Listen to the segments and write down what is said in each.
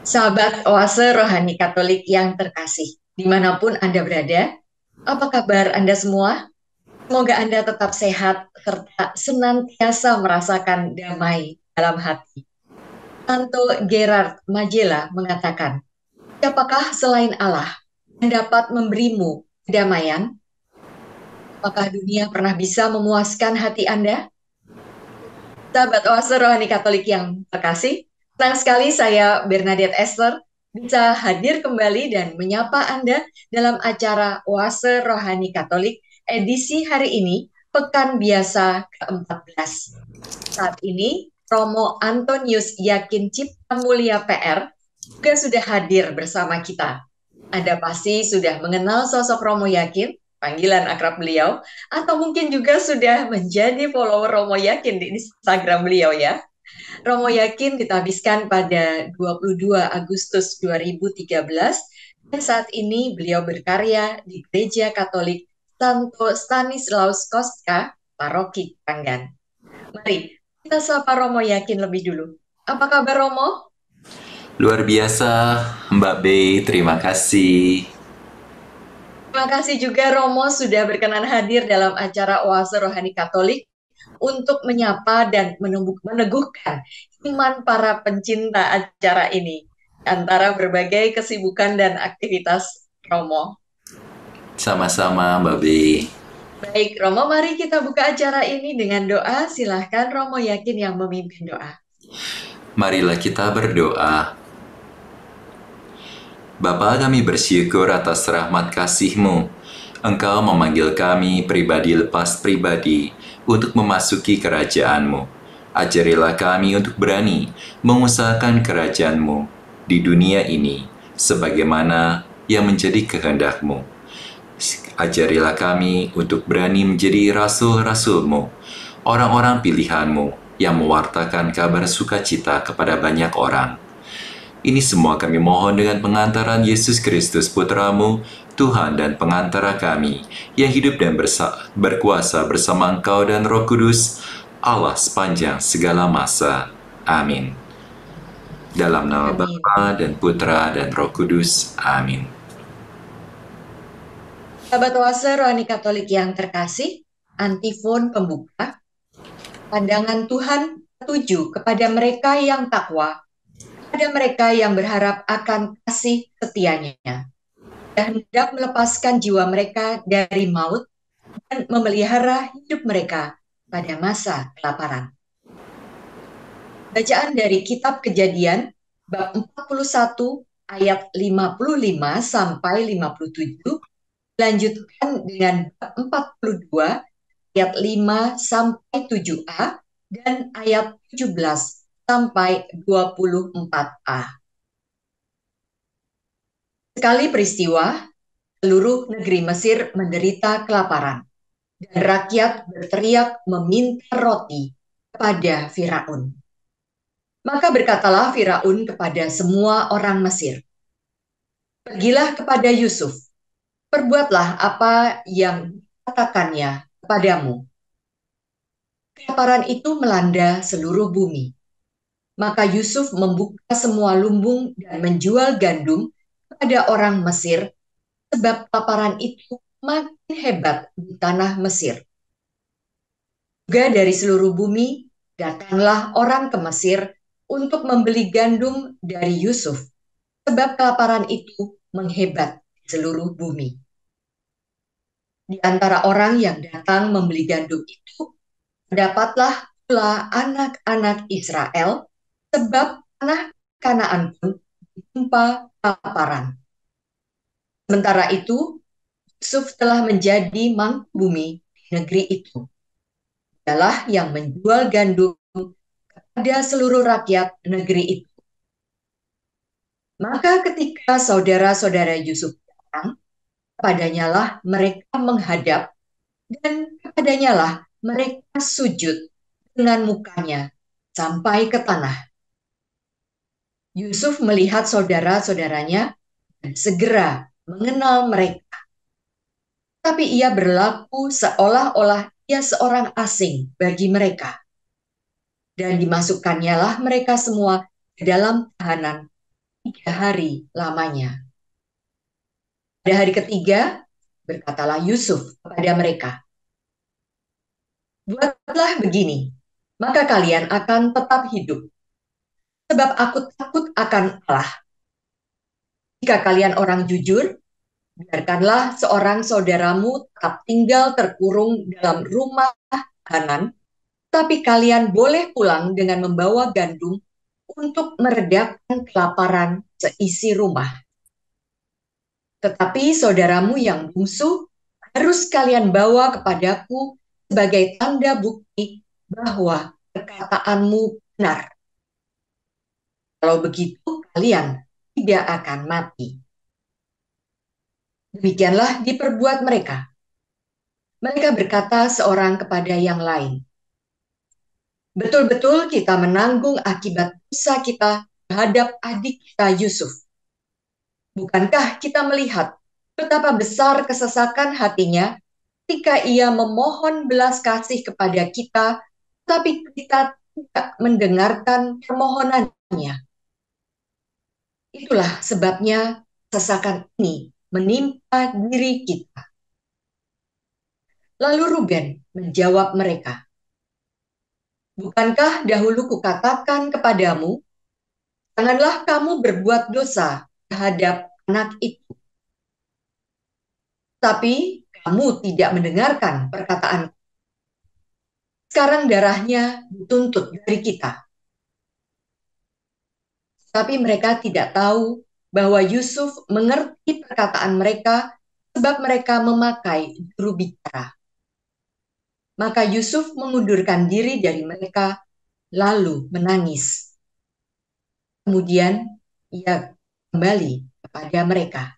Sahabat Oase Rohani Katolik yang terkasih, dimanapun Anda berada, apa kabar Anda semua? Semoga Anda tetap sehat serta senantiasa merasakan damai dalam hati. Santo Gerard Majella mengatakan, siapakah selain Allah yang dapat memberimu kedamaian? Apakah dunia pernah bisa memuaskan hati Anda? Sahabat Oase Rohani Katolik yang terkasih, senang sekali saya Bernadette Esther bisa hadir kembali dan menyapa Anda dalam acara Oase Rohani Katolik edisi hari ini, Pekan Biasa ke-14. Saat ini, Romo Antonius Yakin Cipta Mulia PR juga sudah hadir bersama kita. Anda pasti sudah mengenal sosok Romo Yakin, panggilan akrab beliau, atau mungkin juga sudah menjadi follower Romo Yakin di Instagram beliau ya. Romo Yakin ditabiskan pada 22 Agustus 2013 dan saat ini beliau berkarya di Gereja Katolik Santo Stanislaus Kostka, Paroki Kranggan. Mari kita sapa Romo Yakin lebih dulu. Apa kabar Romo? Luar biasa, Mbak Bey, terima kasih. Terima kasih juga Romo sudah berkenan hadir dalam acara Oase Rohani Katolik untuk menyapa dan meneguhkan iman para pencinta acara ini antara berbagai kesibukan dan aktivitas Romo. Sama-sama, Mbak Bey. Baik, Romo, mari kita buka acara ini dengan doa. Silahkan Romo Yakin yang memimpin doa. Marilah kita berdoa. Bapa, kami bersyukur atas rahmat kasih-Mu. Engkau memanggil kami pribadi lepas pribadi untuk memasuki kerajaan-Mu. Ajarilah kami untuk berani mengusahakan kerajaan-Mu di dunia ini, sebagaimana yang menjadi kehendak-Mu. Ajarilah kami untuk berani menjadi rasul-rasul-Mu, orang-orang pilihan-Mu yang mewartakan kabar sukacita kepada banyak orang. Ini semua kami mohon dengan pengantaran Yesus Kristus Putra-Mu, Tuhan dan pengantara kami, yang hidup dan berkuasa bersama Engkau dan Roh Kudus, Allah sepanjang segala masa. Amin. Dalam nama Amin. Bapa dan Putra dan Roh Kudus. Amin. Sahabat Oase Rohani Katolik yang terkasih, antifon pembuka. Pandangan Tuhan tertuju kepada mereka yang takwa, kepada mereka yang berharap akan kasih setianya, dan hendak melepaskan jiwa mereka dari maut dan memelihara hidup mereka pada masa kelaparan. Bacaan dari Kitab Kejadian, bab 41, ayat 55 sampai 57, dilanjutkan dengan bab 42, ayat 5 sampai 7a, dan ayat 17 sampai 24a. Sekali peristiwa, seluruh negeri Mesir menderita kelaparan, dan rakyat berteriak meminta roti kepada Firaun. Maka berkatalah Firaun kepada semua orang Mesir, pergilah kepada Yusuf, perbuatlah apa yang dikatakannya kepadamu. Kelaparan itu melanda seluruh bumi. Maka Yusuf membuka semua lumbung dan menjual gandum kepada orang Mesir, sebab kelaparan itu makin hebat di tanah Mesir. Juga dari seluruh bumi datanglah orang ke Mesir untuk membeli gandum dari Yusuf, sebab kelaparan itu menghebat di seluruh bumi. Di antara orang yang datang membeli gandum itu, dapatlah pula anak-anak Israel, sebab tanah Kanaan pun ditimpa kelaparan. Sementara itu, Yusuf telah menjadi mangku bumi di negeri itu. Dialah yang menjual gandum kepada seluruh rakyat negeri itu. Maka ketika saudara-saudara Yusuf datang, kepadanya lah mereka menghadap, dan kepadanya lah mereka sujud dengan mukanya sampai ke tanah. Yusuf melihat saudara-saudaranya dan segera mengenal mereka. Tapi ia berlaku seolah-olah ia seorang asing bagi mereka. Dan dimasukkannya lah mereka semua ke dalam tahanan 3 hari lamanya. Pada hari ketiga, berkatalah Yusuf kepada mereka, "Buatlah begini, maka kalian akan tetap hidup. Sebab aku takut akan Allah. Jika kalian orang jujur, biarkanlah seorang saudaramu tetap tinggal terkurung dalam rumah tahanan, tapi kalian boleh pulang dengan membawa gandum untuk meredakan kelaparan seisi rumah. Tetapi saudaramu yang bungsu harus kalian bawa kepadaku sebagai tanda bukti bahwa perkataanmu benar. Kalau begitu, kalian tidak akan mati." Demikianlah diperbuat mereka. Mereka berkata seorang kepada yang lain, "Betul-betul kita menanggung akibat dosa kita terhadap adik kita Yusuf. Bukankah kita melihat betapa besar kesesakan hatinya ketika ia memohon belas kasih kepada kita, tapi kita tidak mendengarkan permohonannya? Itulah sebabnya kesesakan ini menimpa diri kita." Lalu Ruben menjawab mereka, "Bukankah dahulu kukatakan kepadamu, janganlah kamu berbuat dosa terhadap anak itu? Tapi kamu tidak mendengarkan perkataan. Sekarang darahnya dituntut dari kita." Tapi mereka tidak tahu bahwa Yusuf mengerti perkataan mereka sebab mereka memakai juru bicara. Maka Yusuf mengundurkan diri dari mereka, lalu menangis. Kemudian ia kembali kepada mereka.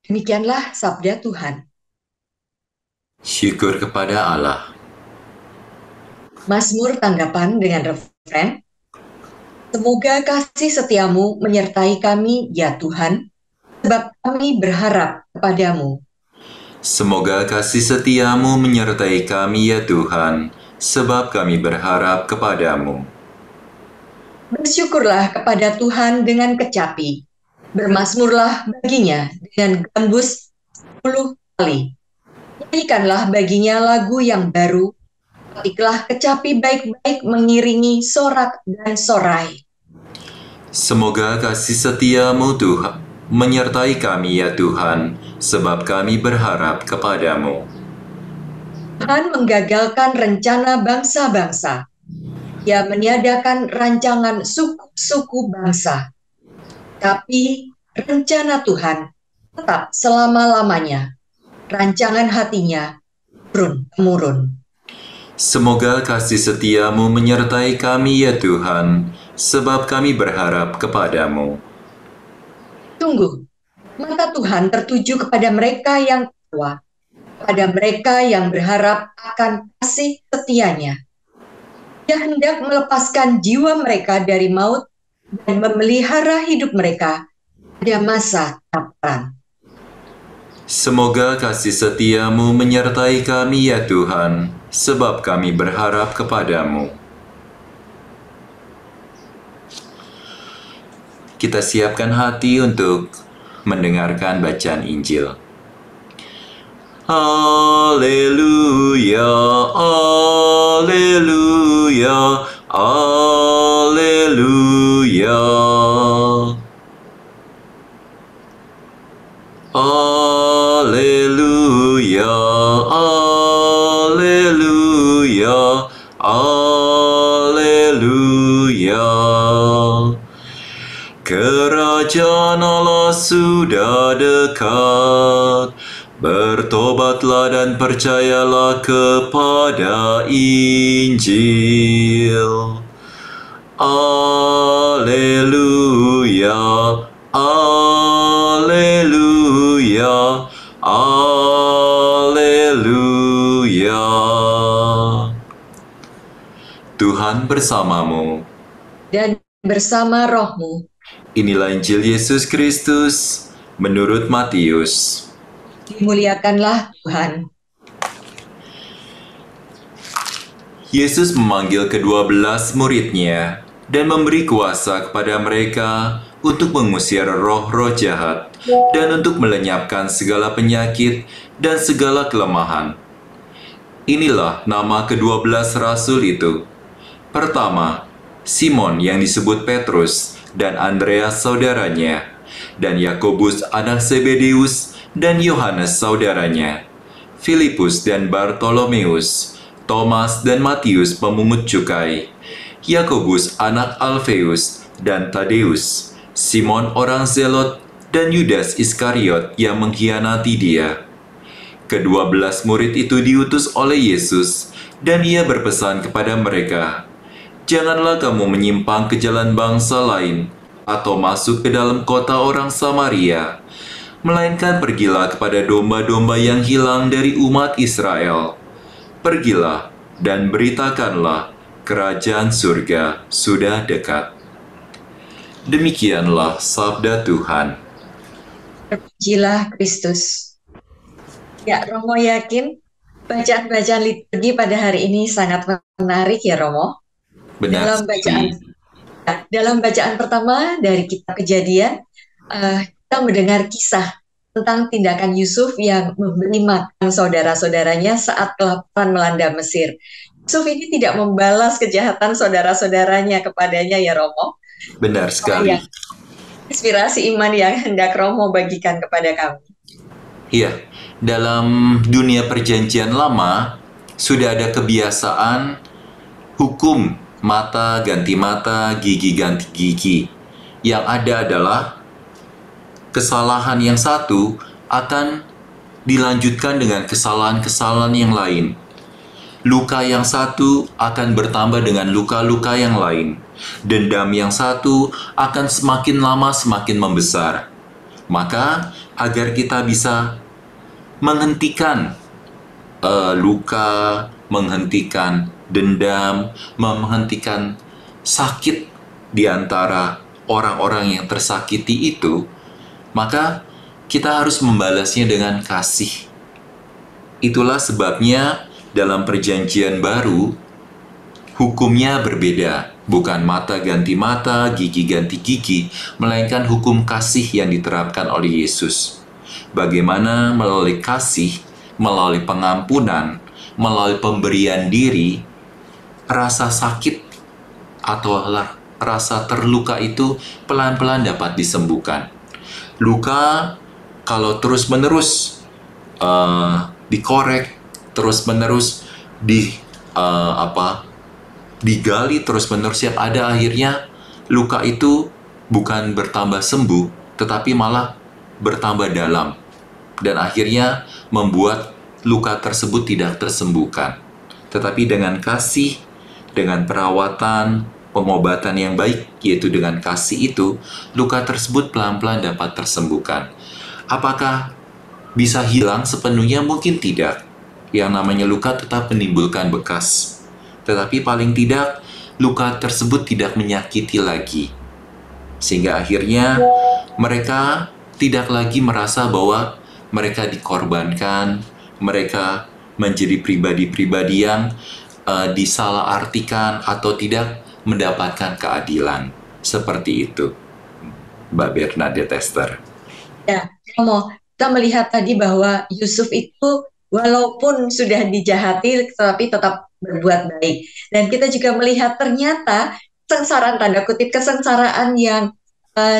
Demikianlah sabda Tuhan. Syukur kepada Allah. Mazmur tanggapan dengan referen, "Semoga kasih setiamu menyertai kami, ya Tuhan, sebab kami berharap kepadamu." Semoga kasih setiamu menyertai kami ya Tuhan, sebab kami berharap kepadamu. Bersyukurlah kepada Tuhan dengan kecapi, bermazmurlah baginya dengan gambus 10 kali. Nyanyikanlah baginya lagu yang baru, ketiklah kecapi baik-baik mengiringi sorak dan sorai. Semoga kasih setiamu Tuhan menyertai kami ya Tuhan, sebab kami berharap kepadamu. Tuhan menggagalkan rencana bangsa-bangsa. Ia meniadakan rancangan suku-suku bangsa. Tapi rencana Tuhan tetap selama-lamanya. Rancangan hatinya turun-temurun. Semoga kasih setiamu menyertai kami ya Tuhan, sebab kami berharap kepadamu. Tunggu, mata Tuhan tertuju kepada mereka yang tua, kepada mereka yang berharap akan kasih setianya. Dia hendak melepaskan jiwa mereka dari maut dan memelihara hidup mereka pada masa kelaparan. Semoga kasih setiamu menyertai kami ya Tuhan, sebab kami berharap kepadamu. Kita siapkan hati untuk mendengarkan bacaan Injil. Haleluya, haleluya, haleluya. Haleluya, haleluya, haleluya. Kerajaan Allah sudah dekat. Bertobatlah dan percayalah kepada Injil. Haleluya, haleluya, haleluya. Tuhan bersamamu. Dan bersama rohmu. Inilah Injil Yesus Kristus menurut Matius. Dimuliakanlah Tuhan. Yesus memanggil ke-12 muridnya dan memberi kuasa kepada mereka untuk mengusir roh-roh jahat dan untuk melenyapkan segala penyakit dan segala kelemahan. Inilah nama ke-12 rasul itu. Pertama, Simon yang disebut Petrus dan Andreas saudaranya, dan Yakobus anak Zebedeus dan Yohanes saudaranya, Filipus dan Bartolomeus, Thomas dan Matius pemungut cukai, Yakobus anak Alfeus dan Tadeus, Simon orang Zelot, dan Yudas Iskariot yang mengkhianati dia. Ke-12 murid itu diutus oleh Yesus, dan ia berpesan kepada mereka, "Janganlah kamu menyimpang ke jalan bangsa lain, atau masuk ke dalam kota orang Samaria, melainkan pergilah kepada domba-domba yang hilang dari umat Israel. Pergilah dan beritakanlah, kerajaan surga sudah dekat." Demikianlah sabda Tuhan. Terpujilah Kristus. Ya, Romo yakin bacaan-bacaan liturgi pada hari ini sangat menarik ya, Romo. Benar Dalam bacaan pertama dari kitab Kejadian, kita mendengar kisah tentang tindakan Yusuf yang memberi makan saudara-saudaranya saat kelaparan melanda Mesir. Yusuf ini tidak membalas kejahatan saudara-saudaranya kepadanya ya, Romo. Benar sekali. Inspirasi iman yang hendak Romo bagikan kepada kami. Iya, dalam dunia perjanjian lama sudah ada kebiasaan hukum mata ganti mata, gigi ganti gigi. Yang ada adalah kesalahan yang satu akan dilanjutkan dengan kesalahan-kesalahan yang lain. Luka yang satu akan bertambah dengan luka-luka yang lain. Dendam yang satu akan semakin lama semakin membesar. Maka agar kita bisa menghentikan luka, menghentikan dendam, menghentikan sakit di antara orang-orang yang tersakiti itu, maka kita harus membalasnya dengan kasih. Itulah sebabnya dalam perjanjian baru, hukumnya berbeda. Bukan mata ganti mata, gigi ganti gigi, melainkan hukum kasih yang diterapkan oleh Yesus. Bagaimana melalui kasih, melalui pengampunan, melalui pemberian diri, rasa sakit atau rasa terluka itu pelan-pelan dapat disembuhkan. Luka kalau terus-menerus dikorek, terus-menerus digali terus-menerus, yang ada akhirnya luka itu bukan bertambah sembuh, tetapi malah bertambah dalam, dan akhirnya membuat luka tersebut tidak tersembuhkan. Tetapi dengan kasih, dengan perawatan, pengobatan yang baik, yaitu dengan kasih itu, luka tersebut pelan-pelan dapat tersembuhkan. Apakah bisa hilang sepenuhnya? Mungkin tidak. Yang namanya luka tetap menimbulkan bekas. Tetapi paling tidak, luka tersebut tidak menyakiti lagi. Sehingga akhirnya mereka tidak lagi merasa bahwa mereka dikorbankan, mereka menjadi pribadi-pribadi yang disalahartikan atau tidak mendapatkan keadilan. Seperti itu, Mbak Bernadette Esther. Ya, Romo, kita melihat tadi bahwa Yusuf itu walaupun sudah dijahati, tetapi tetap berbuat baik. Dan kita juga melihat ternyata kesengsaraan, tanda kutip kesengsaraan yang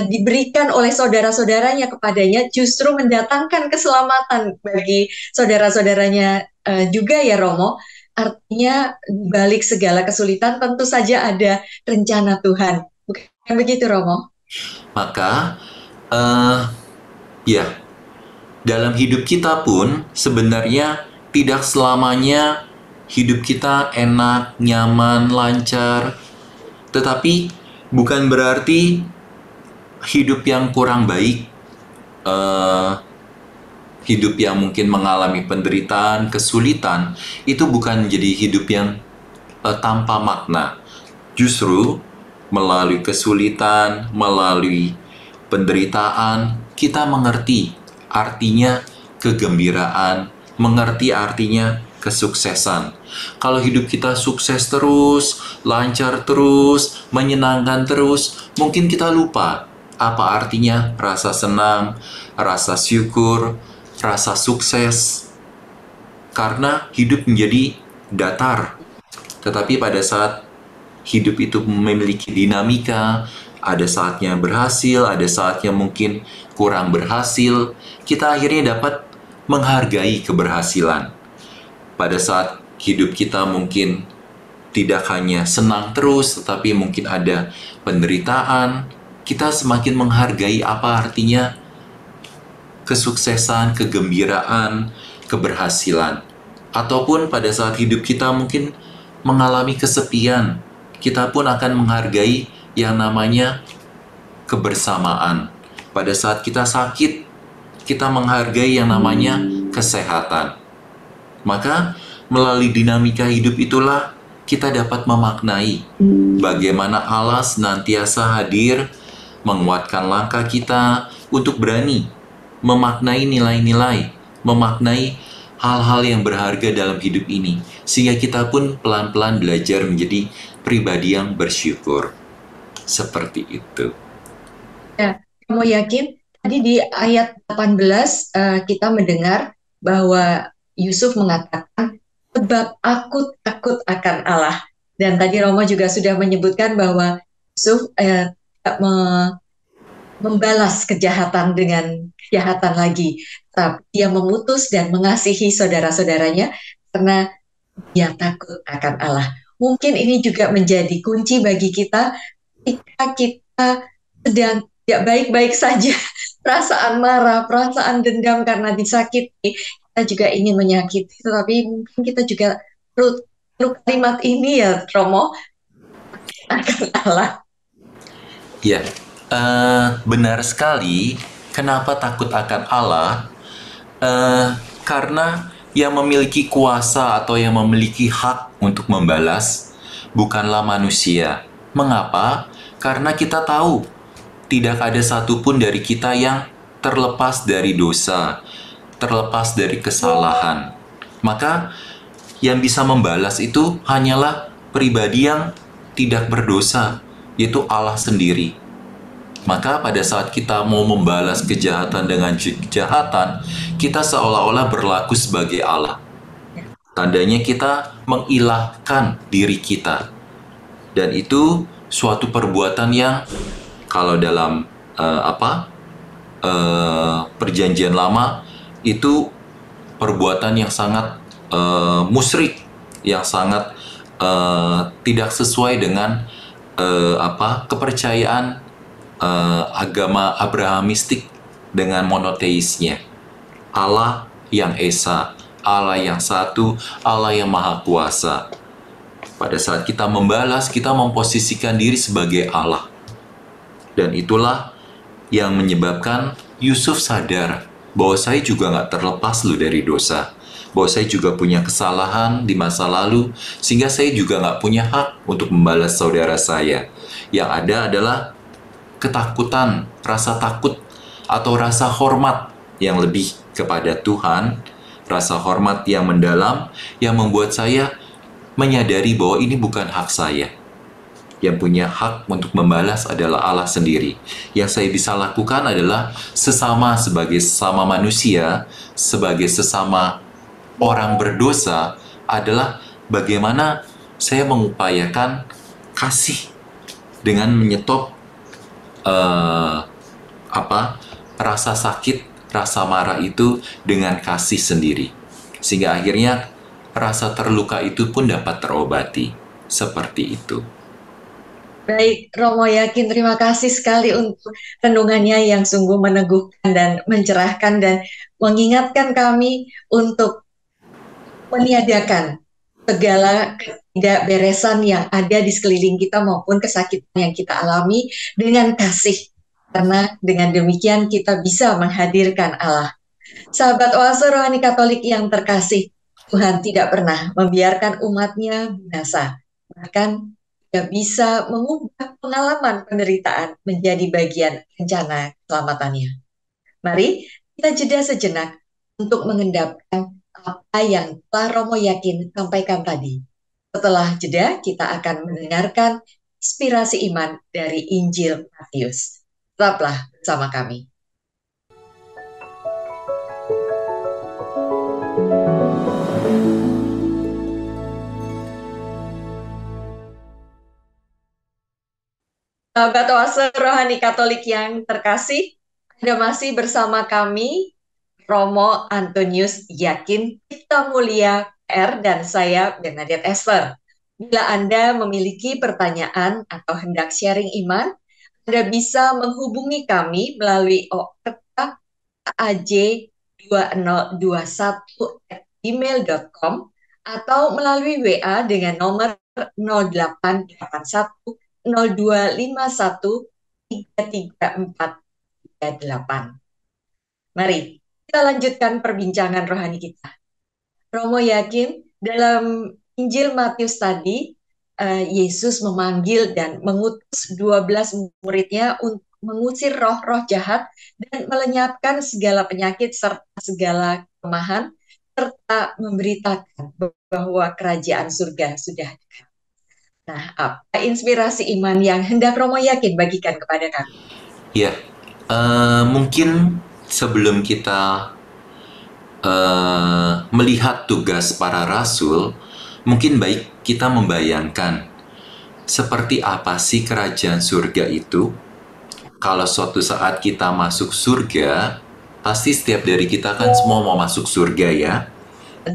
diberikan oleh saudara-saudaranya kepadanya justru mendatangkan keselamatan bagi saudara-saudaranya juga ya, Romo. Artinya balik segala kesulitan tentu saja ada rencana Tuhan. Bukan begitu, Romo? Maka ya, dalam hidup kita pun sebenarnya tidak selamanya hidup kita enak, nyaman, lancar. Tetapi bukan berarti hidup yang kurang baik, hidup yang mungkin mengalami penderitaan, kesulitan, itu bukan menjadi hidup yang tanpa makna. Justru melalui kesulitan, melalui penderitaan, kita mengerti artinya kegembiraan, mengerti artinya kesuksesan. Kalau hidup kita sukses terus, lancar terus, menyenangkan terus, mungkin kita lupa apa artinya rasa senang, rasa syukur, rasa sukses. Karena hidup menjadi datar. Tetapi pada saat hidup itu memiliki dinamika, ada saatnya berhasil, ada saatnya mungkin kurang berhasil, kita akhirnya dapat menghargai keberhasilan. Pada saat hidup kita mungkin tidak hanya senang terus, tetapi mungkin ada penderitaan, kita semakin menghargai apa artinya kesuksesan, kegembiraan, keberhasilan. Ataupun pada saat hidup kita mungkin mengalami kesepian, kita pun akan menghargai yang namanya kebersamaan. Pada saat kita sakit, kita menghargai yang namanya kesehatan. Maka melalui dinamika hidup itulah kita dapat memaknai bagaimana Allah senantiasa hadir menguatkan langkah kita untuk berani memaknai nilai-nilai, memaknai hal-hal yang berharga dalam hidup ini, sehingga kita pun pelan-pelan belajar menjadi pribadi yang bersyukur. Seperti itu. Ya, kamu yakin? Tadi di ayat 18 kita mendengar bahwa Yusuf mengatakan, sebab aku takut akan Allah. Dan tadi Romo juga sudah menyebutkan bahwa Yusuf tidak membalas kejahatan dengan kejahatan lagi. Tapi dia memutus dan mengasihi saudara-saudaranya karena dia takut akan Allah. Mungkin ini juga menjadi kunci bagi kita ketika kita sedang tidak baik-baik saja, perasaan marah, perasaan dendam karena disakiti, kita juga ingin menyakiti, tetapi mungkin kita juga perlu kalimat ini ya, Romo, akan Allah. Ya, benar sekali. Kenapa takut akan Allah? Karena yang memiliki kuasa atau yang memiliki hak untuk membalas bukanlah manusia. Mengapa? Karena kita tahu tidak ada satupun dari kita yang terlepas dari dosa, terlepas dari kesalahan. Maka yang bisa membalas itu hanyalah pribadi yang tidak berdosa, yaitu Allah sendiri. Maka pada saat kita mau membalas kejahatan dengan kejahatan, kita seolah-olah berlaku sebagai Allah. Tandanya kita mengilahkan diri kita. Dan itu suatu perbuatan yang kalau dalam perjanjian lama itu perbuatan yang sangat musyrik, yang sangat tidak sesuai dengan kepercayaan agama Abrahamistik dengan monoteisnya. Allah yang esa, Allah yang satu, Allah yang maha kuasa. Pada saat kita membalas, kita memposisikan diri sebagai Allah. Dan itulah yang menyebabkan Yusuf sadar bahwa saya juga nggak terlepas loh dari dosa. Bahwa saya juga punya kesalahan di masa lalu, sehingga saya juga nggak punya hak untuk membalas saudara saya. Yang ada adalah ketakutan, rasa takut, atau rasa hormat yang lebih kepada Tuhan, rasa hormat yang mendalam, yang membuat saya menyadari bahwa ini bukan hak saya. Yang punya hak untuk membalas adalah Allah sendiri. Yang saya bisa lakukan adalah sebagai sesama manusia, sebagai sesama orang berdosa, adalah bagaimana saya mengupayakan kasih dengan menyetop rasa sakit, rasa marah itu dengan kasih sendiri. Sehingga akhirnya rasa terluka itu pun dapat terobati. Seperti itu. Baik, Romo yakin terima kasih sekali untuk renungannya yang sungguh meneguhkan dan mencerahkan dan mengingatkan kami untuk meniadakan segala ketidakberesan yang ada di sekeliling kita maupun kesakitan yang kita alami dengan kasih. Karena dengan demikian kita bisa menghadirkan Allah. Sahabat Oase Rohani Katolik yang terkasih, Tuhan tidak pernah membiarkan umatnya binasa. Bahkan tidak bisa mengubah pengalaman penderitaan menjadi bagian rencana keselamatannya. Mari kita jeda sejenak untuk mengendapkan apa yang telah Romo Yakin sampaikan tadi. Setelah jeda, kita akan mendengarkan inspirasi iman dari Injil Matius. Tetaplah bersama kami. Sahabat Oase Rohani Katolik yang terkasih, Anda masih bersama kami, Romo Antonius Yakin, Cipta Mulia R, dan saya Bernadette Esther. Bila Anda memiliki pertanyaan atau hendak sharing iman, Anda bisa menghubungi kami melalui ORK aj2021@gmail.com atau melalui WA dengan nomor 0881 0251 33438. Mari kita lanjutkan perbincangan rohani kita. Romo Yakin, dalam Injil Matius tadi, Yesus memanggil dan mengutus 12 muridnya untuk mengusir roh-roh jahat dan melenyapkan segala penyakit serta segala kelemahan, serta memberitakan bahwa kerajaan surga sudah dekat. Nah, apa inspirasi iman yang hendak Romo Yakin bagikan kepada kami? Ya, mungkin sebelum kita melihat tugas para rasul, mungkin baik kita membayangkan seperti apa sih kerajaan surga itu. Kalau suatu saat kita masuk surga, pasti setiap dari kita kan semua mau masuk surga ya.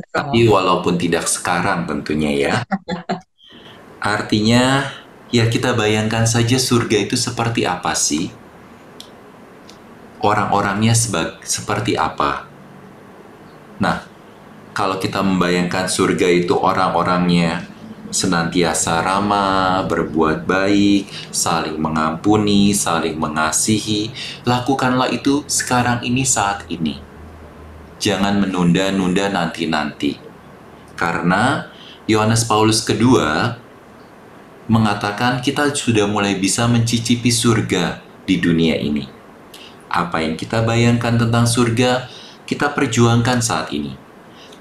Tapi walaupun tidak sekarang tentunya ya. Artinya, ya kita bayangkan saja surga itu seperti apa sih? Orang-orangnya seperti apa? Nah, kalau kita membayangkan surga itu orang-orangnya senantiasa ramah, berbuat baik, saling mengampuni, saling mengasihi, lakukanlah itu sekarang ini, saat ini. Jangan menunda-nunda nanti-nanti. Karena Yohanes Paulus kedua mengatakan kita sudah mulai bisa mencicipi surga di dunia ini. Apa yang kita bayangkan tentang surga, kita perjuangkan saat ini.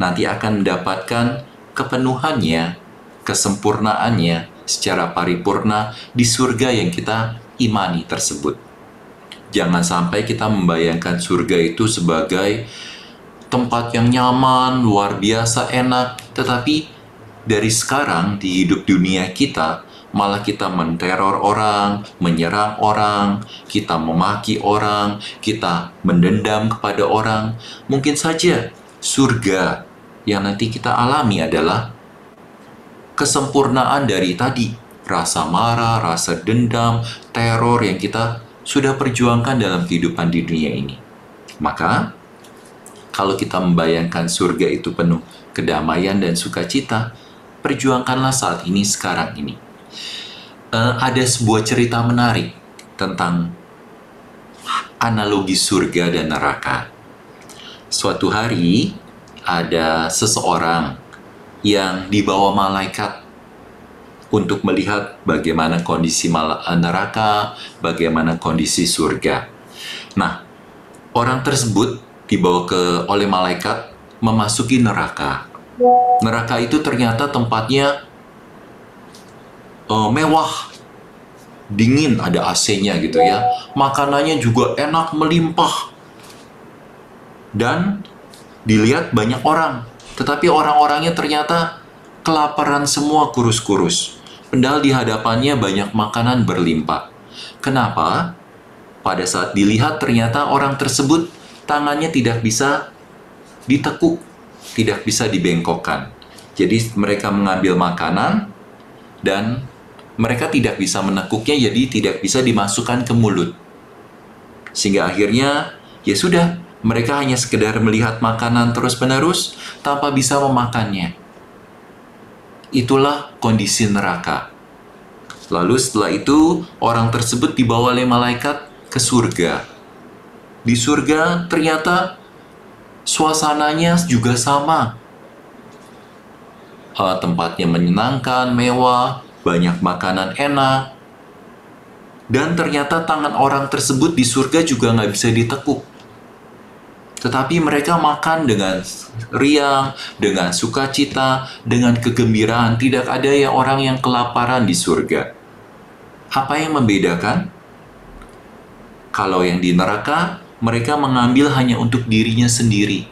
Nanti akan mendapatkan kepenuhannya, kesempurnaannya secara paripurna di surga yang kita imani tersebut. Jangan sampai kita membayangkan surga itu sebagai tempat yang nyaman, luar biasa enak, tetapi dari sekarang di hidup dunia kita, malah kita menteror orang, menyerang orang, kita memaki orang, kita mendendam kepada orang. Mungkin saja surga yang nanti kita alami adalah kesempurnaan dari tadi. Rasa marah, rasa dendam, teror yang kita sudah perjuangkan dalam kehidupan di dunia ini. Maka, kalau kita membayangkan surga itu penuh kedamaian dan sukacita, perjuangkanlah saat ini, sekarang ini. Ada sebuah cerita menarik tentang analogi surga dan neraka. Suatu hari ada seseorang yang dibawa malaikat untuk melihat bagaimana kondisi neraka, bagaimana kondisi surga. Nah, orang tersebut dibawa oleh malaikat memasuki neraka. Neraka itu ternyata tempatnya mewah, dingin, ada AC-nya gitu ya. Makanannya juga enak, melimpah. Dan dilihat banyak orang. Tetapi orang-orangnya ternyata kelaparan semua, kurus-kurus. Padahal di hadapannya banyak makanan berlimpah. Kenapa? Pada saat dilihat ternyata orang tersebut tangannya tidak bisa ditekuk, tidak bisa dibengkokkan. Jadi mereka mengambil makanan dan mereka tidak bisa menekuknya, jadi tidak bisa dimasukkan ke mulut. Sehingga akhirnya, ya sudah, mereka hanya sekedar melihat makanan terus-menerus tanpa bisa memakannya. Itulah kondisi neraka. Lalu setelah itu, orang tersebut dibawa oleh malaikat ke surga. Di surga ternyata suasananya juga sama. Tempatnya menyenangkan, mewah, banyak makanan enak. Dan ternyata tangan orang tersebut di surga juga nggak bisa ditekuk. Tetapi mereka makan dengan riang, dengan sukacita, dengan kegembiraan. Tidak ada orang yang kelaparan di surga. Apa yang membedakan? Kalau yang di neraka, mereka mengambil hanya untuk dirinya sendiri.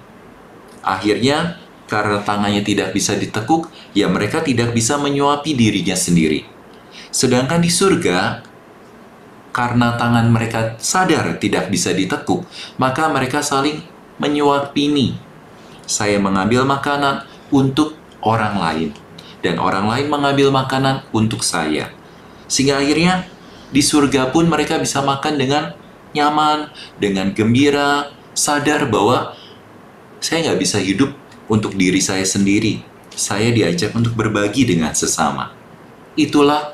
Akhirnya, karena tangannya tidak bisa ditekuk, ya mereka tidak bisa menyuapi dirinya sendiri. Sedangkan di surga, karena tangan mereka sadar tidak bisa ditekuk, maka mereka saling menyuapini. Saya mengambil makanan untuk orang lain, dan orang lain mengambil makanan untuk saya. Sehingga akhirnya di surga pun mereka bisa makan dengan nyaman, dengan gembira, sadar bahwa saya nggak bisa hidup untuk diri saya sendiri. Saya diajak untuk berbagi dengan sesama. Itulah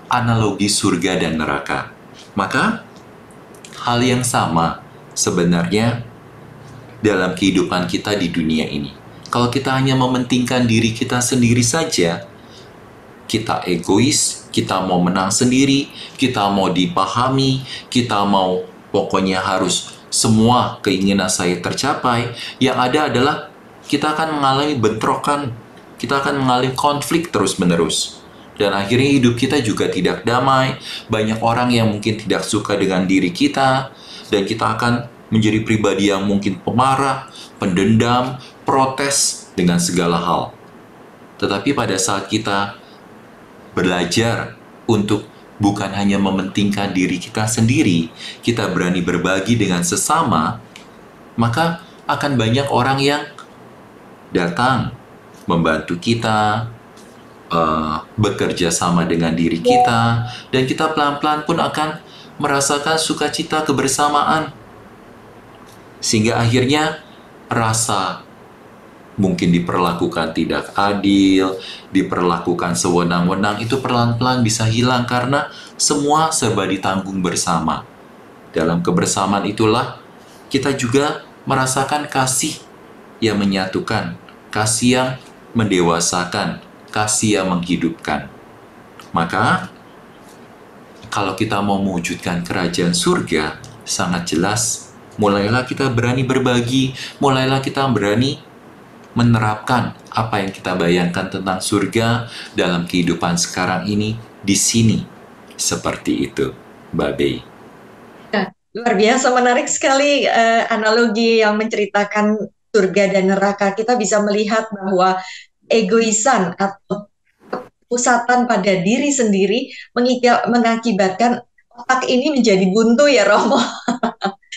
analogi surga dan neraka. Maka, hal yang sama sebenarnya dalam kehidupan kita di dunia ini. Kalau kita hanya mementingkan diri kita sendiri saja, kita egois, kita mau menang sendiri, kita mau dipahami, kita mau pokoknya harus semua keinginan saya tercapai, yang ada adalah kita akan mengalami bentrokan, kita akan mengalami konflik terus-menerus. Dan akhirnya hidup kita juga tidak damai, banyak orang yang mungkin tidak suka dengan diri kita, dan kita akan menjadi pribadi yang mungkin pemarah, pendendam, protes dengan segala hal. Tetapi pada saat kita belajar untuk bukan hanya mementingkan diri kita sendiri, kita berani berbagi dengan sesama, maka akan banyak orang yang datang membantu kita, bekerja sama dengan diri kita, dan kita pelan-pelan pun akan merasakan sukacita kebersamaan. Sehingga akhirnya rasa mungkin diperlakukan tidak adil, diperlakukan sewenang-wenang, itu pelan-pelan bisa hilang karena semua serba ditanggung bersama. Dalam kebersamaan itulah kita juga merasakan kasih yang menyatukan, kasih yang mendewasakan, kasih yang menghidupkan. Maka, kalau kita mau mewujudkan kerajaan surga, sangat jelas, mulailah kita berani berbagi, mulailah kita berani menerapkan apa yang kita bayangkan tentang surga dalam kehidupan sekarang ini di sini. Seperti itu, Mbak Bey. Ya, luar biasa menarik sekali analogi yang menceritakan surga dan neraka. Kita bisa melihat bahwa egoisan atau pusatan pada diri sendiri mengakibatkan otak ini menjadi buntu ya Romo.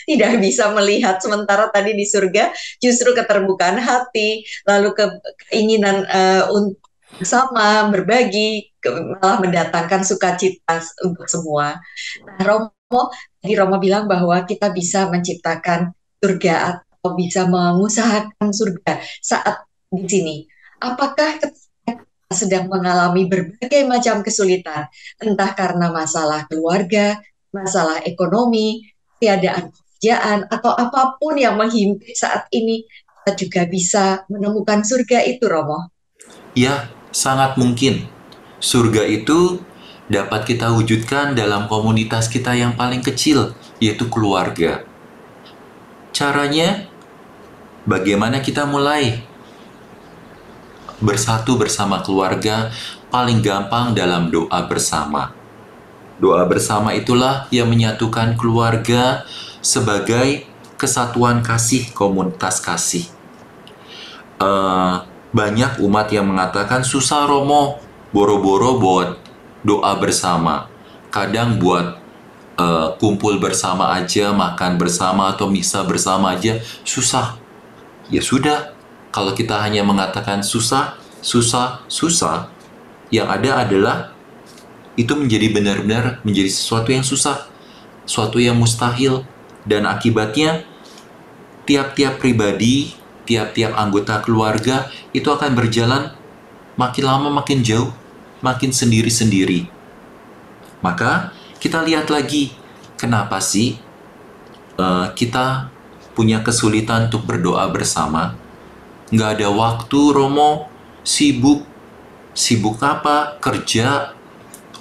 Tidak bisa melihat, sementara tadi di surga justru keterbukaan hati, lalu keinginan untuk sama berbagi, malah mendatangkan sukacita untuk semua. Nah, Romo bilang bahwa kita bisa menciptakan surga atau bisa mengusahakan surga saat di sini. Apakah ketika kita sedang mengalami berbagai macam kesulitan, entah karena masalah keluarga, masalah ekonomi, tiadaan pekerjaan, atau apapun yang menghimpit saat ini, kita juga bisa menemukan surga itu, Romo? Ya, sangat mungkin. Surga itu dapat kita wujudkan dalam komunitas kita yang paling kecil, yaitu keluarga. Caranya, bagaimana kita mulai bersatu bersama keluarga? Paling gampang dalam doa bersama. Doa bersama itulah yang menyatukan keluarga sebagai kesatuan kasih, komunitas kasih. Banyak umat yang mengatakan susah Romo, boro-boro buat doa bersama. Kadang buat kumpul bersama aja, makan bersama atau misa bersama aja susah. Ya sudah, kalau kita hanya mengatakan susah, yang ada adalah itu menjadi benar-benar menjadi sesuatu yang susah, sesuatu yang mustahil, dan akibatnya tiap-tiap pribadi, tiap-tiap anggota keluarga itu akan berjalan makin lama makin jauh, makin sendiri-sendiri. Maka kita lihat lagi, kenapa sih kita punya kesulitan untuk berdoa bersama? Nggak ada waktu, Romo, sibuk apa? Kerja.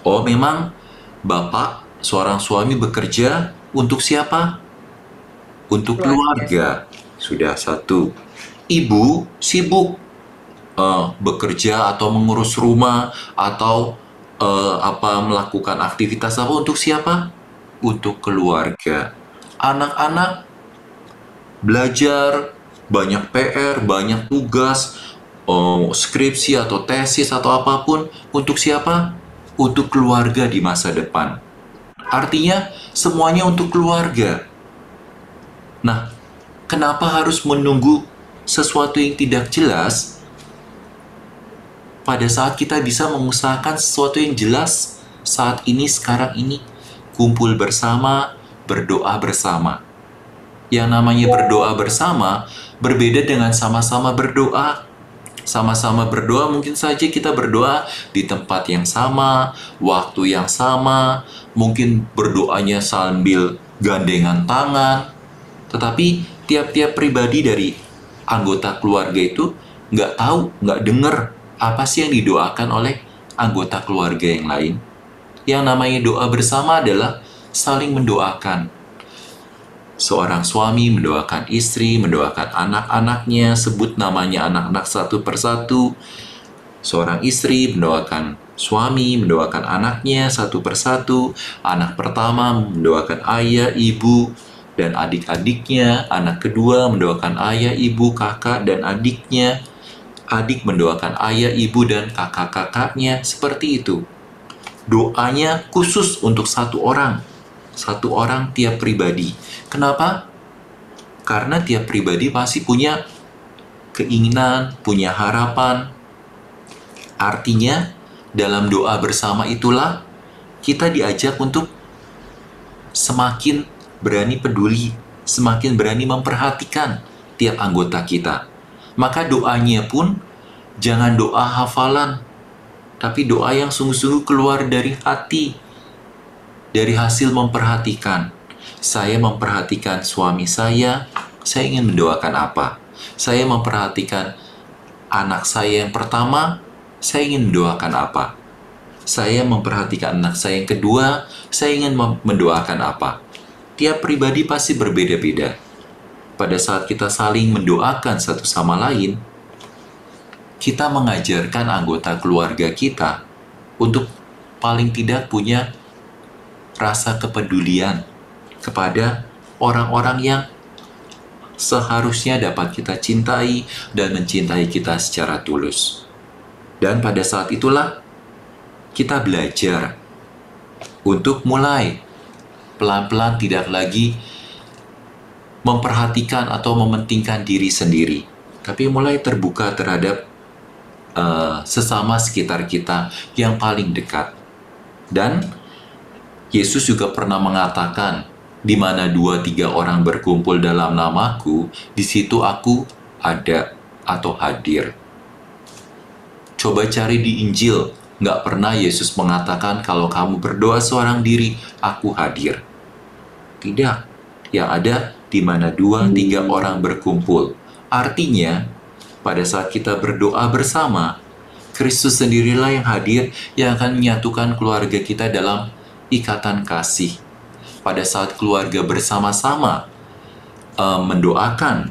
Oh, memang Bapak, seorang suami bekerja untuk siapa? Untuk keluarga. Sudah satu. Ibu sibuk bekerja atau mengurus rumah atau melakukan aktivitas apa untuk siapa? Untuk keluarga. Anak-anak belajar, banyak PR, banyak tugas, skripsi atau tesis atau apapun untuk siapa? Untuk keluarga di masa depan. Artinya semuanya untuk keluarga. Nah, kenapa harus menunggu sesuatu yang tidak jelas pada saat kita bisa mengusahakan sesuatu yang jelas saat ini, sekarang ini? Kumpul bersama, berdoa bersama. Yang namanya berdoa bersama berbeda dengan sama-sama berdoa. Sama-sama berdoa mungkin saja kita berdoa di tempat yang sama, waktu yang sama, mungkin berdoanya sambil gandengan tangan. Tetapi tiap-tiap pribadi dari anggota keluarga itu nggak tahu, nggak dengar apa sih yang didoakan oleh anggota keluarga yang lain. Yang namanya doa bersama adalah saling mendoakan. Seorang suami mendoakan istri, mendoakan anak-anaknya, sebut namanya anak-anak satu persatu. Seorang istri mendoakan suami, mendoakan anaknya satu persatu. Anak pertama mendoakan ayah, ibu, dan adik-adiknya. Anak kedua mendoakan ayah, ibu, kakak, dan adiknya. Adik mendoakan ayah, ibu, dan kakak-kakaknya. Seperti itu. Doanya khusus untuk satu orang tiap pribadi. Kenapa? Karena tiap pribadi pasti punya keinginan, punya harapan. Artinya, dalam doa bersama itulah kita diajak untuk semakin berani peduli, semakin berani memperhatikan tiap anggota kita. Maka doanya pun jangan doa hafalan, tapi doa yang sungguh-sungguh keluar dari hati, dari hasil memperhatikan. Saya memperhatikan suami saya ingin mendoakan apa? Saya memperhatikan anak saya yang pertama, saya ingin mendoakan apa? Saya memperhatikan anak saya yang kedua, saya ingin mendoakan apa? Tiap pribadi pasti berbeda-beda. Pada saat kita saling mendoakan satu sama lain, kita mengajarkan anggota keluarga kita untuk paling tidak punya rasa kepedulian kepada orang-orang yang seharusnya dapat kita cintai dan mencintai kita secara tulus. Dan pada saat itulah kita belajar untuk mulai pelan-pelan tidak lagi memperhatikan atau mementingkan diri sendiri, tapi mulai terbuka terhadap sesama sekitar kita yang paling dekat. Dan Yesus juga pernah mengatakan, di mana 2-3 orang berkumpul dalam namaku, di situ aku ada atau hadir. Coba cari di Injil, nggak pernah Yesus mengatakan kalau kamu berdoa seorang diri, aku hadir. Tidak, yang ada di mana 2-3 orang berkumpul. Artinya, pada saat kita berdoa bersama, Kristus sendirilah yang hadir, yang akan menyatukan keluarga kita dalam ikatan kasih. Pada saat keluarga bersama-sama mendoakan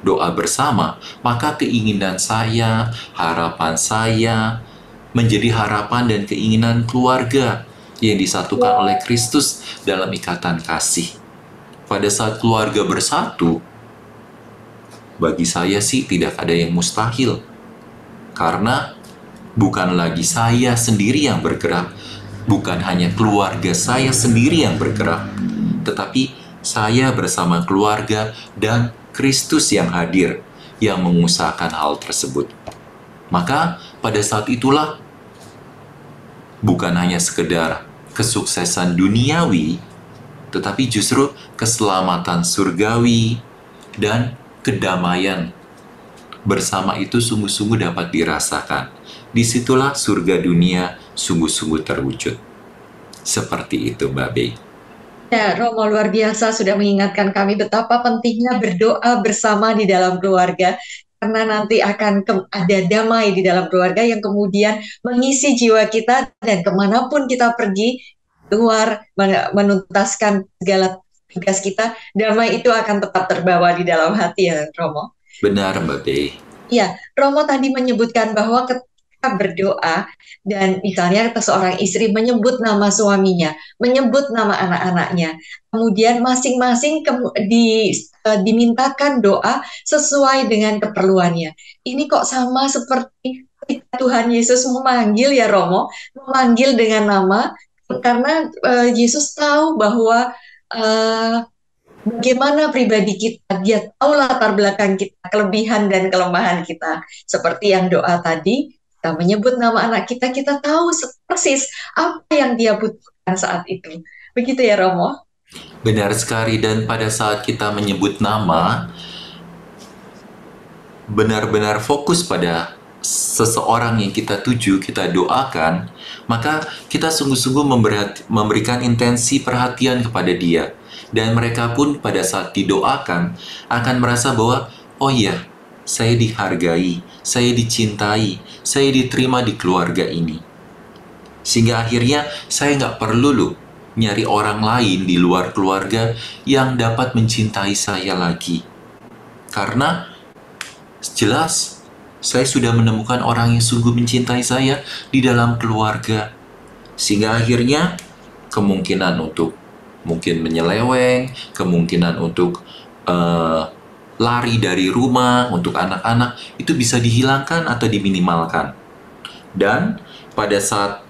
doa bersama, maka keinginan saya, harapan saya menjadi harapan dan keinginan keluarga yang disatukan oleh Kristus dalam ikatan kasih. Pada saat keluarga bersatu, bagi saya sih tidak ada yang mustahil. Karena bukan lagi saya sendiri yang bergerak, bukan hanya keluarga saya sendiri yang bergerak, tetapi saya bersama keluarga dan Kristus yang hadir, yang mengusahakan hal tersebut. Maka pada saat itulah, bukan hanya sekedar kesuksesan duniawi, tetapi justru keselamatan surgawi dan kedamaian bersama itu sungguh-sungguh dapat dirasakan. Disitulah surga dunia sungguh-sungguh terwujud. Seperti itu, Mbak Bey. Ya, Romo luar biasa sudah mengingatkan kami betapa pentingnya berdoa bersama di dalam keluarga. Karena nanti akan ada damai di dalam keluarga yang kemudian mengisi jiwa kita dan kemanapun kita pergi, keluar menuntaskan segala tugas kita, damai itu akan tetap terbawa di dalam hati ya, Romo. Benar, Mbak B. Ya, Romo tadi menyebutkan bahwa ketika berdoa dan misalnya seorang istri menyebut nama suaminya, menyebut nama anak-anaknya, kemudian masing-masing dimintakan doa sesuai dengan keperluannya. Ini kok sama seperti ketika Tuhan Yesus memanggil ya Romo, memanggil dengan nama karena Yesus tahu bahwa eh, bagaimana pribadi kita, dia tahu latar belakang kita, kelebihan dan kelemahan kita. Seperti yang doa tadi, kita menyebut nama anak kita, kita tahu persis apa yang dia butuhkan saat itu. Begitu ya Romo? Benar sekali, dan pada saat kita menyebut nama, benar-benar fokus pada seseorang yang kita tuju, kita doakan, maka kita sungguh-sungguh memberikan intensi perhatian kepada dia. Dan mereka pun pada saat didoakan akan merasa bahwa, oh iya, saya dihargai, saya dicintai, saya diterima di keluarga ini. Sehingga akhirnya saya nggak perlu loh nyari orang lain di luar keluarga yang dapat mencintai saya lagi. Karena jelas saya sudah menemukan orang yang sungguh mencintai saya di dalam keluarga. Sehingga akhirnya kemungkinan untuk mungkin menyeleweng, kemungkinan untuk lari dari rumah untuk anak-anak itu bisa dihilangkan atau diminimalkan. Dan pada saat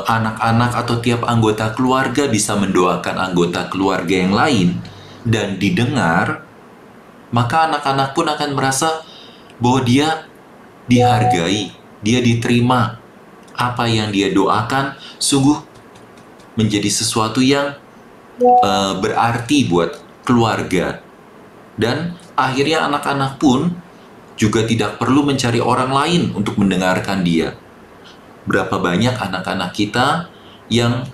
anak-anak atau tiap anggota keluarga bisa mendoakan anggota keluarga yang lain dan didengar, maka anak-anak pun akan merasa bahwa dia dihargai, dia diterima. Apa yang dia doakan sungguh menjadi sesuatu yang berarti buat keluarga. Dan akhirnya anak-anak pun juga tidak perlu mencari orang lain untuk mendengarkan dia. Berapa banyak anak-anak kita yang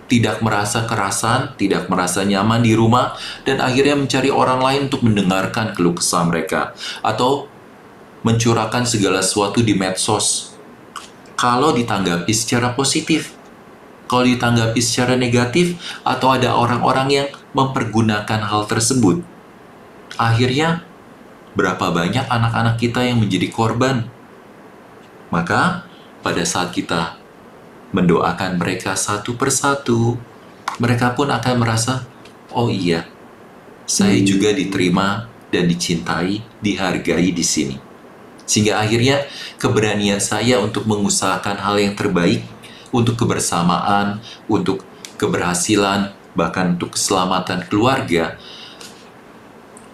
tidak merasa kerasan, tidak merasa nyaman di rumah, dan akhirnya mencari orang lain untuk mendengarkan keluh kesah mereka, atau mencurahkan segala sesuatu di medsos. Kalau ditanggapi secara positif, kalau ditanggapi secara negatif, atau ada orang-orang yang mempergunakan hal tersebut, akhirnya berapa banyak anak-anak kita yang menjadi korban. Maka pada saat kita mendoakan mereka satu persatu, mereka pun akan merasa, oh iya, saya juga diterima dan dicintai, dihargai di sini. Sehingga akhirnya keberanian saya untuk mengusahakan hal yang terbaik untuk kebersamaan, untuk keberhasilan, bahkan untuk keselamatan keluarga,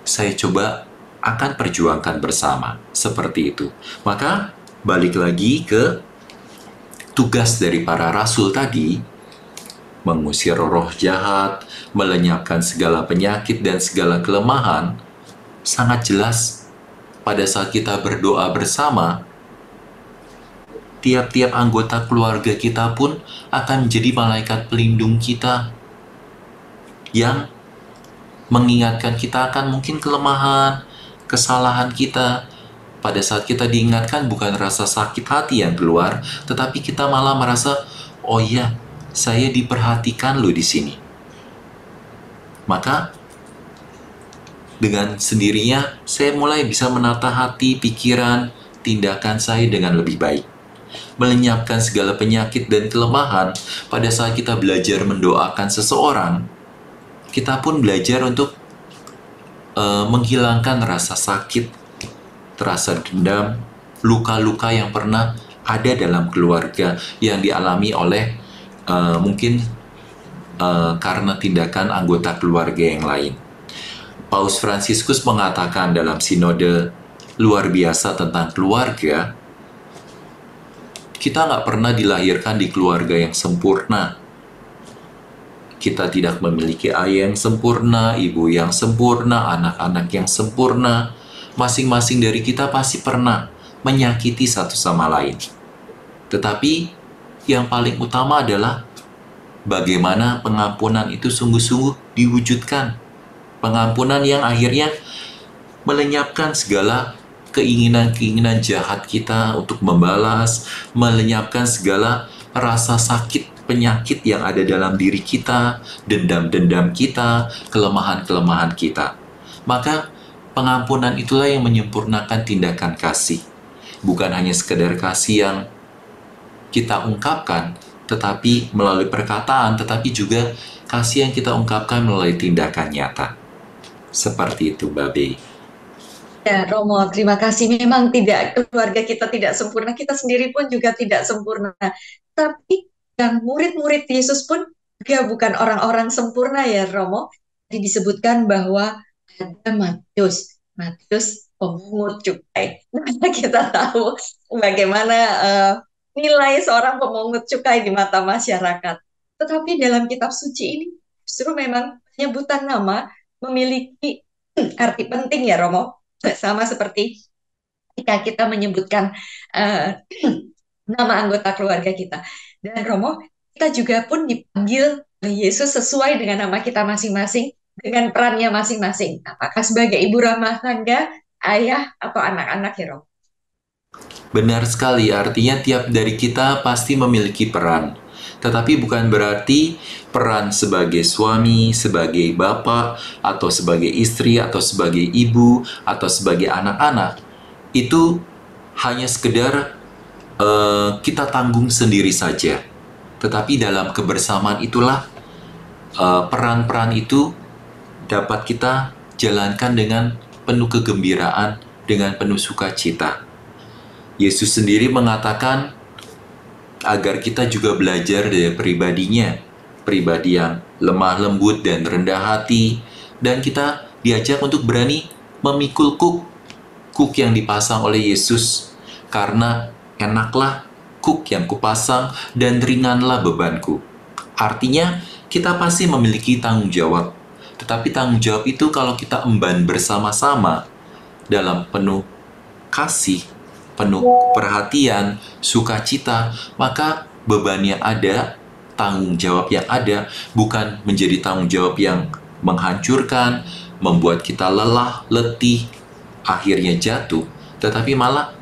saya coba akan perjuangkan bersama. Seperti itu. Maka balik lagi ke tugas dari para rasul tadi, mengusir roh jahat, melenyapkan segala penyakit dan segala kelemahan, sangat jelas pada saat kita berdoa bersama, tiap-tiap anggota keluarga kita pun akan menjadi malaikat pelindung kita yang mengingatkan kita akan mungkin kelemahan, kesalahan kita. Pada saat kita diingatkan, bukan rasa sakit hati yang keluar, tetapi kita malah merasa, oh iya, saya diperhatikan loh di sini. Maka dengan sendirinya saya mulai bisa menata hati, pikiran, tindakan saya dengan lebih baik. Melenyapkan segala penyakit dan kelemahan. Pada saat kita belajar mendoakan seseorang, kita pun belajar untuk menghilangkan rasa sakit, rasa dendam, luka-luka yang pernah ada dalam keluarga yang dialami oleh mungkin karena tindakan anggota keluarga yang lain. Paus Fransiskus mengatakan dalam sinode luar biasa tentang keluarga, kita nggak pernah dilahirkan di keluarga yang sempurna. Kita tidak memiliki ayah yang sempurna, ibu yang sempurna, anak-anak yang sempurna. Masing-masing dari kita pasti pernah menyakiti satu sama lain. Tetapi yang paling utama adalah bagaimana pengampunan itu sungguh-sungguh diwujudkan. Pengampunan yang akhirnya melenyapkan segala keinginan-keinginan jahat kita untuk membalas, melenyapkan segala rasa sakit penyakit yang ada dalam diri kita, dendam-dendam kita, kelemahan-kelemahan kita. Maka pengampunan itulah yang menyempurnakan tindakan kasih. Bukan hanya sekedar kasih yang kita ungkapkan, tetapi melalui perkataan, tetapi juga kasih yang kita ungkapkan melalui tindakan nyata. Seperti itu, Babe. Ya, Romo, terima kasih. Memang tidak, keluarga kita tidak sempurna, kita sendiri pun juga tidak sempurna. Tapi yang murid-murid Yesus pun juga bukan orang-orang sempurna ya, Romo. Jadi disebutkan bahwa ada Matius pemungut cukai. Nah, kita tahu bagaimana nilai seorang pemungut cukai di mata masyarakat. Tetapi dalam kitab suci ini justru memang penyebutan nama memiliki arti penting ya, Romo. Sama seperti ketika kita menyebutkan uh, nama anggota keluarga kita. Dan Romo, kita juga pun dipanggil oleh Yesus sesuai dengan nama kita masing-masing, dengan perannya masing-masing. Apakah sebagai ibu rumah tangga, ayah, atau anak-anak ya, Romo? Benar sekali, artinya tiap dari kita pasti memiliki peran. Tetapi bukan berarti peran sebagai suami, sebagai bapak, atau sebagai istri, atau sebagai ibu, atau sebagai anak-anak itu hanya sekedar kita tanggung sendiri saja. Tetapi dalam kebersamaan itulah peran-peran itu dapat kita jalankan dengan penuh kegembiraan, dengan penuh sukacita. Yesus sendiri mengatakan agar kita juga belajar dari pribadinya, pribadi yang lemah lembut dan rendah hati, dan kita diajak untuk berani memikul kuk yang dipasang oleh Yesus, karena enaklah kuk yang kupasang dan ringanlah bebanku. Artinya kita pasti memiliki tanggung jawab, tetapi tanggung jawab itu kalau kita emban bersama-sama dalam penuh kasih, penuh perhatian, sukacita, maka beban yang ada, tanggung jawab yang ada, bukan menjadi tanggung jawab yang menghancurkan, membuat kita lelah, letih, akhirnya jatuh, tetapi malah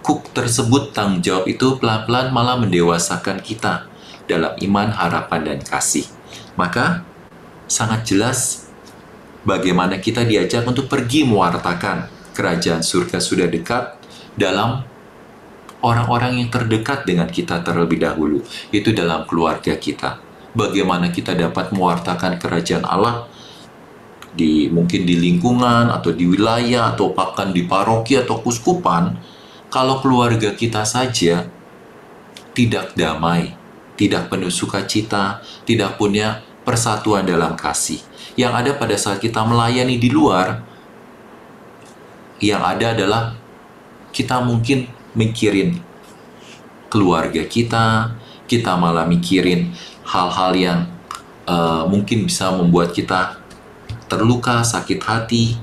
kuk tersebut, tanggung jawab itu pelan-pelan malah mendewasakan kita dalam iman, harapan, dan kasih. Maka sangat jelas bagaimana kita diajak untuk pergi mewartakan kerajaan surga sudah dekat dalam orang-orang yang terdekat dengan kita terlebih dahulu, itu dalam keluarga kita. Bagaimana kita dapat mewartakan kerajaan Allah mungkin di lingkungan atau di wilayah atau bahkan di paroki atau kuskupan, kalau keluarga kita saja tidak damai, tidak penuh sukacita, tidak punya persatuan dalam kasih. Yang ada pada saat kita melayani di luar, yang ada adalah kita mungkin mikirin keluarga kita malah mikirin hal-hal yang mungkin bisa membuat kita terluka, sakit hati.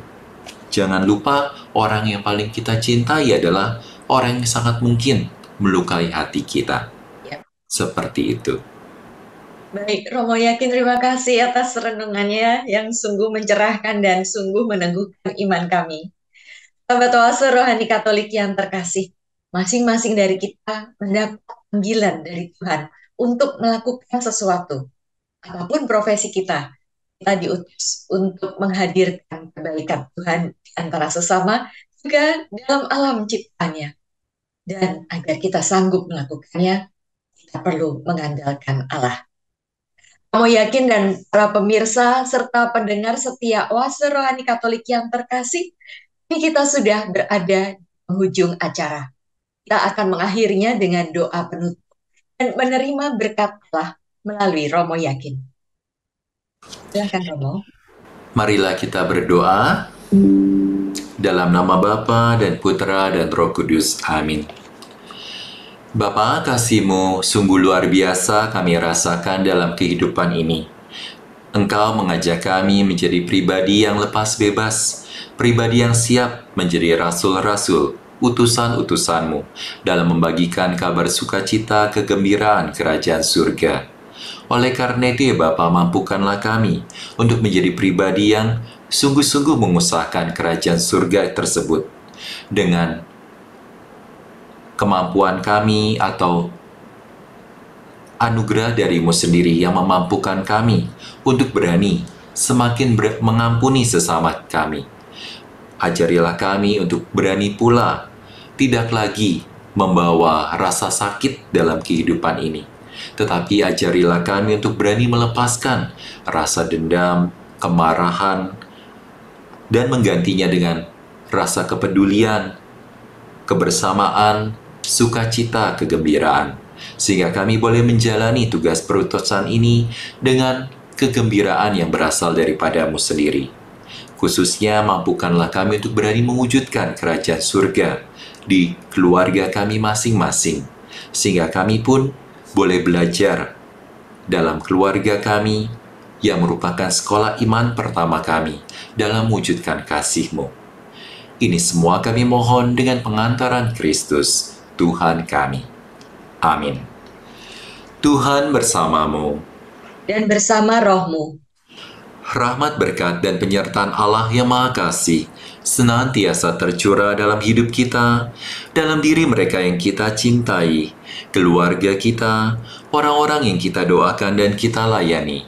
Jangan lupa orang yang paling kita cintai adalah orang yang sangat mungkin melukai hati kita. Ya. Seperti itu. Baik, Romo yakin terima kasih atas renungannya yang sungguh mencerahkan dan sungguh meneguhkan iman kami. Sahabat Oase Rohani Katolik yang terkasih, masing-masing dari kita mendapat panggilan dari Tuhan untuk melakukan sesuatu. Apapun profesi kita diutus untuk menghadirkan kebaikan Tuhan di antara sesama, juga dalam alam ciptaannya. Dan agar kita sanggup melakukannya, kita perlu mengandalkan Allah. Kamu yakin dan para pemirsa serta pendengar setia Oase Rohani Katolik yang terkasih, ini kita sudah berada di penghujung acara. Kita akan mengakhirinya dengan doa penutup dan menerima berkat Allah melalui Romo Yakin. Silakan Romo. Marilah kita berdoa dalam nama Bapa dan Putra dan Roh Kudus. Amin. Bapa, kasih-Mu sungguh luar biasa kami rasakan dalam kehidupan ini. Engkau mengajak kami menjadi pribadi yang lepas bebas, pribadi yang siap menjadi rasul-rasul, utusan-utusan-Mu dalam membagikan kabar sukacita kegembiraan kerajaan surga. Oleh karena itu ya Bapa, mampukanlah kami untuk menjadi pribadi yang sungguh-sungguh mengusahakan kerajaan surga tersebut dengan kemampuan kami atau anugerah darimu sendiri yang memampukan kami untuk berani semakin mengampuni sesama kami. Ajarilah kami untuk berani pula, tidak lagi membawa rasa sakit dalam kehidupan ini. Tetapi ajarilah kami untuk berani melepaskan rasa dendam, kemarahan, dan menggantinya dengan rasa kepedulian, kebersamaan, sukacita, kegembiraan. Sehingga kami boleh menjalani tugas perutusan ini dengan kegembiraan yang berasal daripadamu sendiri. Khususnya mampukanlah kami untuk berani mewujudkan kerajaan surga di keluarga kami masing-masing. Sehingga kami pun boleh belajar dalam keluarga kami yang merupakan sekolah iman pertama kami dalam mewujudkan kasih-Mu. Ini semua kami mohon dengan pengantaran Kristus, Tuhan kami. Amin. Tuhan bersamamu. Dan bersama rohmu. Rahmat, berkat, dan penyertaan Allah yang Maha Kasih senantiasa tercurah dalam hidup kita, dalam diri mereka yang kita cintai, keluarga kita, orang-orang yang kita doakan dan kita layani.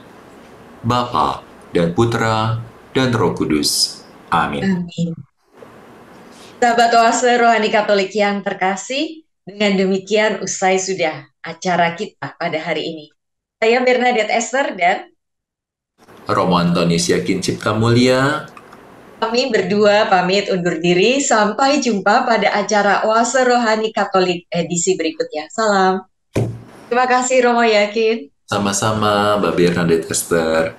Bapa dan Putra dan Roh Kudus. Amin. Amin. Sahabat Oase Rohani Katolik yang terkasih, dengan demikian usai sudah acara kita pada hari ini. Saya Bernadette Esther dan Romo Antonius Yakin Cipta Mulia. kami berdua pamit undur diri. Sampai jumpa pada acara Oase Rohani Katolik edisi berikutnya. Salam. Terima kasih Romo Yakin. Sama-sama Mbak Bernadette Esther.